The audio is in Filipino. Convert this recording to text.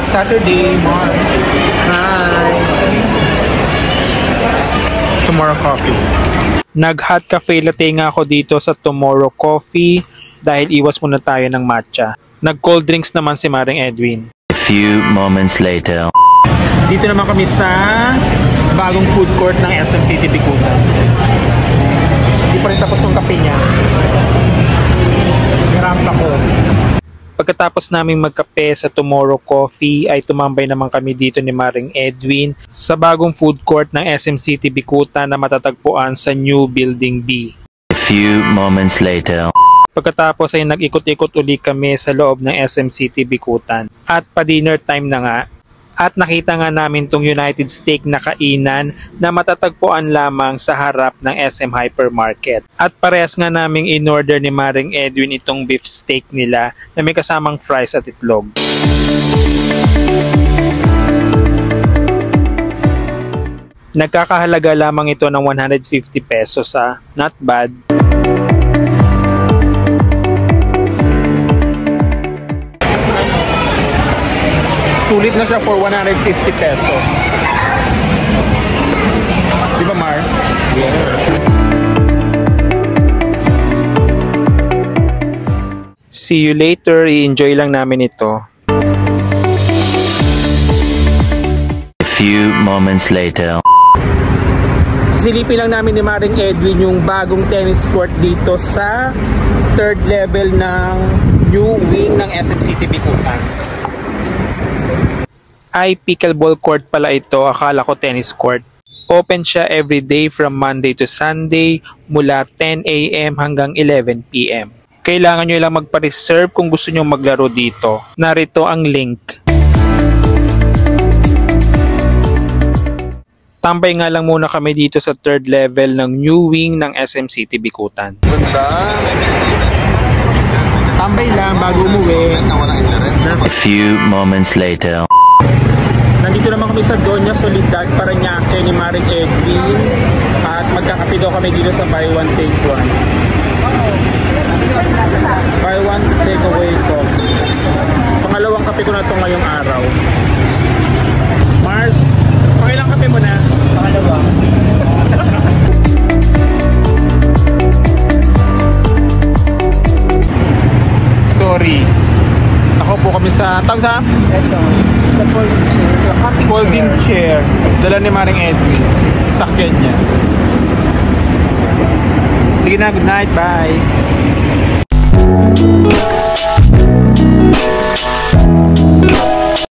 Saturday, March. Hi! Tomorrow Coffee. Nag-hot cafe latte nga ako dito sa Tomorrow Coffee dahil iwas muna tayo ng matcha. Nag-cold drinks naman si Maring Edwin. A few moments later. Dito naman kami sa bagong food court ng SM City Bicutan. Hindi pa rin tapos yung kape niya. Nirampa ko. Pagkatapos naming magkape sa Tomorrow Coffee ay tumambay naman kami dito ni Maring Edwin sa bagong food court ng SM City Bicutan na matatagpuan sa New Building B. A few moments later. Pagkatapos ay nag-ikot-ikot uli kami sa loob ng SM City Bicutan. At pa-dinner time na nga. At nakita nga namin tong United Steak na kainan na matatagpuan lamang sa harap ng SM Hypermarket. At parehas nga naming in-order ni Maring Edwin itong beef steak nila na may kasamang fries at itlog. Nagkakahalaga lamang ito ng 150 pesos not bad. Sulit na siya for 150 pesos. Di ba, Mars? Yeah. See you later. I-enjoy lang namin ito. A few moments later. Silipin lang namin ni Maring Edwin yung bagong tennis court dito sa third level ng new wing ng SM City Bicutan. Ay pickleball court pala ito, akala ko tennis court. Open siya everyday from Monday to Sunday mula 10 AM hanggang 11 PM. Kailangan nyo lang magpa-reserve kung gusto nyo maglaro dito. Narito ang link. Tambay nga lang muna kami dito sa third level ng new wing ng SM City Bicutan. Ganda! Tambay lang bago umuwi. A few moments later. Nandito naman kami sa Doña Soledad, Parañaque ni Maring Edwin. At magkakape daw kami dito sa buy one take one. Buy one take away coffee. Pangalawang kape ko na ito ngayong araw. Mars, pangilang kape mo na? Pangalawa. Sorry. Ako po kami sa tawag sa? Ito. Sa folding chair. Dala ni Maring Edwin. Sakyan niya. Sige na, good night, bye.